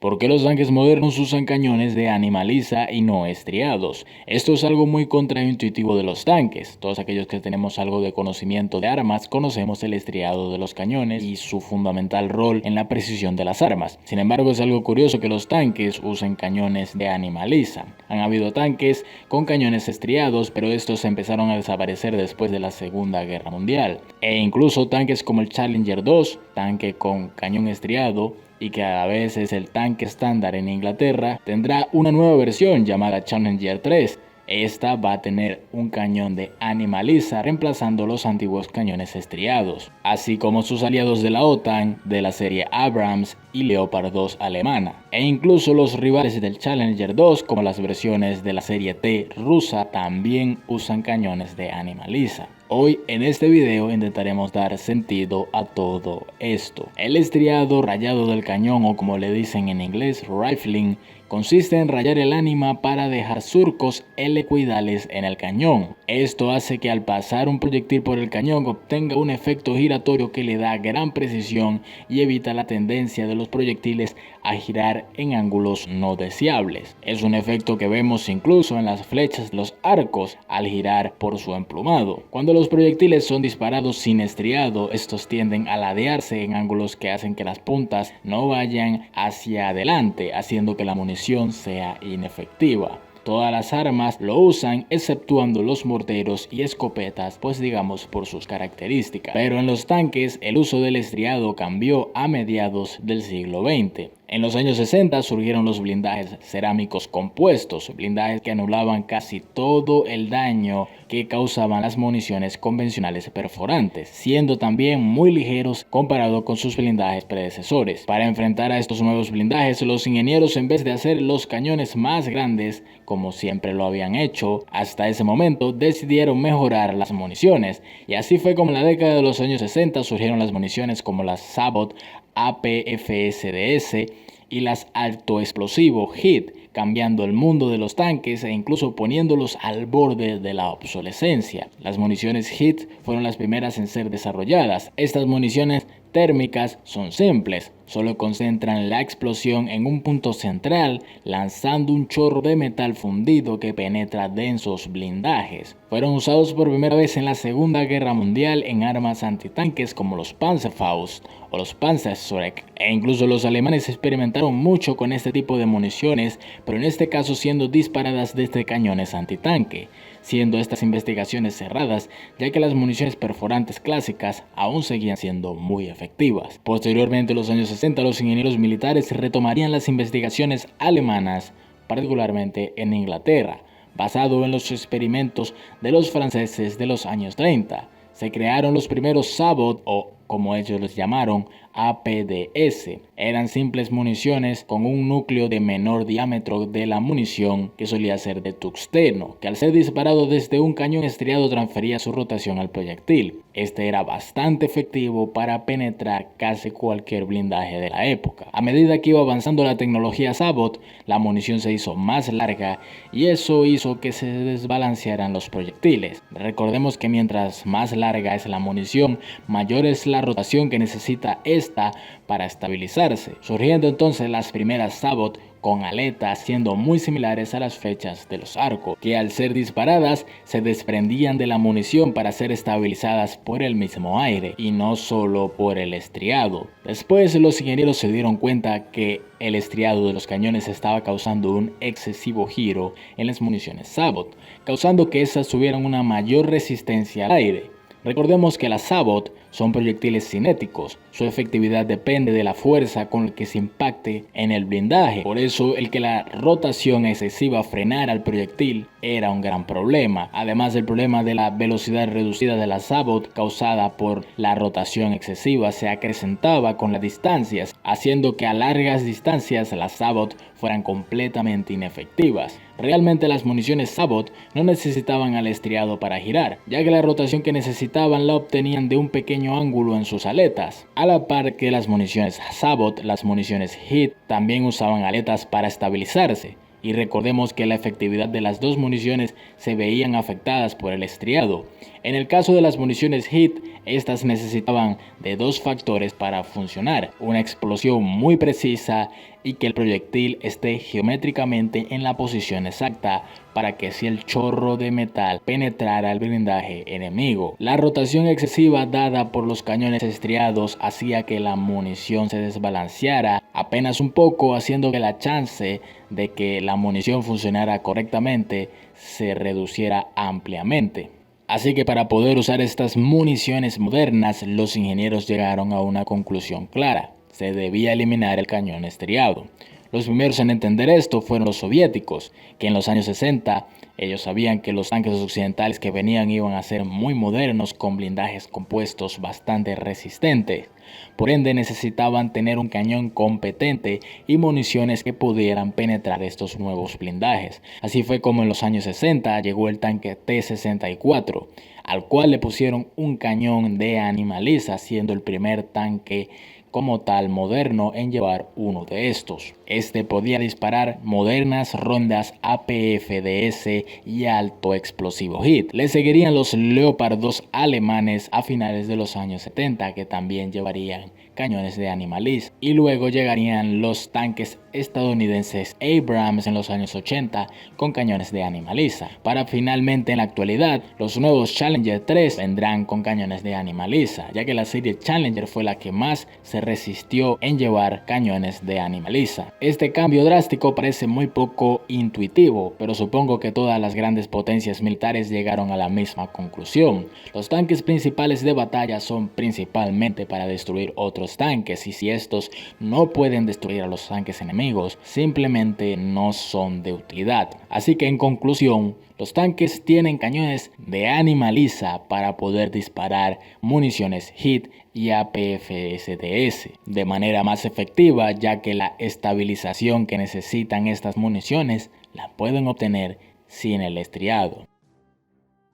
¿Por qué los tanques modernos usan cañones de animaliza y no estriados? Esto es algo muy contraintuitivo de los tanques. Todos aquellos que tenemos algo de conocimiento de armas conocemos el estriado de los cañones y su fundamental rol en la precisión de las armas. Sin embargo, es algo curioso que los tanques usen cañones de animaliza. Han habido tanques con cañones estriados, pero estos empezaron a desaparecer después de la Segunda Guerra Mundial. E incluso tanques como el Challenger 2, tanque con cañón estriado, y que a la vez es el tanque estándar en Inglaterra, tendrá una nueva versión llamada Challenger 3. Esta va a tener un cañón de animaliza reemplazando los antiguos cañones estriados, así como sus aliados de la OTAN, de la serie Abrams y Leopard 2 alemana. E incluso los rivales del Challenger 2, como las versiones de la serie T rusa, también usan cañones de animaliza. Hoy en este video intentaremos dar sentido a todo esto. El estriado rayado del cañón, o como le dicen en inglés, rifling, consiste en rayar el ánima para dejar surcos helicoidales en el cañón. Esto hace que al pasar un proyectil por el cañón obtenga un efecto giratorio que le da gran precisión y evita la tendencia de los proyectiles a girar en ángulos no deseables. Es un efecto que vemos incluso en las flechas de los arcos al girar por su emplumado. Cuando los proyectiles son disparados sin estriado, estos tienden a ladearse en ángulos que hacen que las puntas no vayan hacia adelante, haciendo que la munición sea inefectiva. Todas las armas lo usan exceptuando los morteros y escopetas, pues digamos por sus características. Pero en los tanques el uso del estriado cambió a mediados del siglo XX. En los años 60 surgieron los blindajes cerámicos compuestos, blindajes que anulaban casi todo el daño que causaban las municiones convencionales perforantes, siendo también muy ligeros comparado con sus blindajes predecesores. Para enfrentar a estos nuevos blindajes, los ingenieros, en vez de hacer los cañones más grandes, como siempre lo habían hecho hasta ese momento, decidieron mejorar las municiones. Y así fue como en la década de los años 60 surgieron las municiones como las Sabot APFSDS y las alto explosivo HIT, cambiando el mundo de los tanques e incluso poniéndolos al borde de la obsolescencia. Las municiones HIT fueron las primeras en ser desarrolladas. Estas municiones térmicas son simples, solo concentran la explosión en un punto central, lanzando un chorro de metal fundido que penetra densos blindajes. Fueron usados por primera vez en la Segunda Guerra Mundial en armas antitanques como los Panzerfaust o los Panzerschreck, e incluso los alemanes experimentaron mucho con este tipo de municiones, pero en este caso siendo disparadas desde cañones antitanque, siendo estas investigaciones cerradas, ya que las municiones perforantes clásicas aún seguían siendo muy efectivas. Posteriormente, en los años 60, los ingenieros militares retomarían las investigaciones alemanas, particularmente en Inglaterra, basado en los experimentos de los franceses de los años 30. Se crearon los primeros Sabot, o como ellos los llamaron, APDS. Eran simples municiones con un núcleo de menor diámetro de la munición, que solía ser de tungsteno, que al ser disparado desde un cañón estriado transfería su rotación al proyectil. Este era bastante efectivo para penetrar casi cualquier blindaje de la época. A medida que iba avanzando la tecnología Sabot, la munición se hizo más larga y eso hizo que se desbalancearan los proyectiles. Recordemos que mientras más larga es la munición, mayor es la rotación que necesita esta para estabilizarse, surgiendo entonces las primeras Sabot con aletas siendo muy similares a las flechas de los arcos, que al ser disparadas se desprendían de la munición para ser estabilizadas por el mismo aire y no solo por el estriado. Después los ingenieros se dieron cuenta que el estriado de los cañones estaba causando un excesivo giro en las municiones Sabot, causando que estas tuvieran una mayor resistencia al aire. Recordemos que las Sabot son proyectiles cinéticos, su efectividad depende de la fuerza con la que se impacte en el blindaje, por eso el que la rotación excesiva frenara al proyectil era un gran problema, además del problema de la velocidad reducida de la Sabot causada por la rotación excesiva se acrecentaba con las distancias, haciendo que a largas distancias las Sabot fueran completamente inefectivas. Realmente las municiones Sabot no necesitaban al estriado para girar, ya que la rotación que necesitaban la obtenían de un pequeño ángulo en sus aletas. A la par que las municiones Sabot, las municiones HIT también usaban aletas para estabilizarse. Y recordemos que la efectividad de las dos municiones se veían afectadas por el estriado. En el caso de las municiones HIT, estas necesitaban de dos factores para funcionar: una explosión muy precisa y que el proyectil esté geométricamente en la posición exacta para que así el chorro de metal penetrara el blindaje enemigo. La rotación excesiva dada por los cañones estriados hacía que la munición se desbalanceara apenas un poco, haciendo que la chance de que la munición funcionara correctamente se reduciera ampliamente. Así que para poder usar estas municiones modernas, los ingenieros llegaron a una conclusión clara: se debía eliminar el cañón estriado. Los primeros en entender esto fueron los soviéticos, que en los años 60 ellos sabían que los tanques occidentales que venían iban a ser muy modernos, con blindajes compuestos bastante resistentes. Por ende necesitaban tener un cañón competente y municiones que pudieran penetrar estos nuevos blindajes. Así fue como en los años 60 llegó el tanque T-64, al cual le pusieron un cañón de animaliza, siendo el primer tanque como tal moderno en llevar uno de estos. Este podía disparar modernas rondas APFDS y alto explosivo HIT. Le seguirían los Leopard 2 alemanes a finales de los años 70, que también llevarían cañones de animaliza, y luego llegarían los tanques estadounidenses Abrams en los años 80 con cañones de animaliza, para finalmente en la actualidad los nuevos Challenger 3 vendrán con cañones de animaliza, ya que la serie Challenger fue la que más se resistió en llevar cañones de animaliza. Este cambio drástico parece muy poco intuitivo, pero supongo que todas las grandes potencias militares llegaron a la misma conclusión. Los tanques principales de batalla son principalmente para destruir otros tanques, y si estos no pueden destruir a los tanques enemigos, simplemente no son de utilidad. Así que en conclusión, los tanques tienen cañones de animaliza para poder disparar municiones HIT y APFSDS de manera más efectiva, ya que la estabilización que necesitan estas municiones la pueden obtener sin el estriado.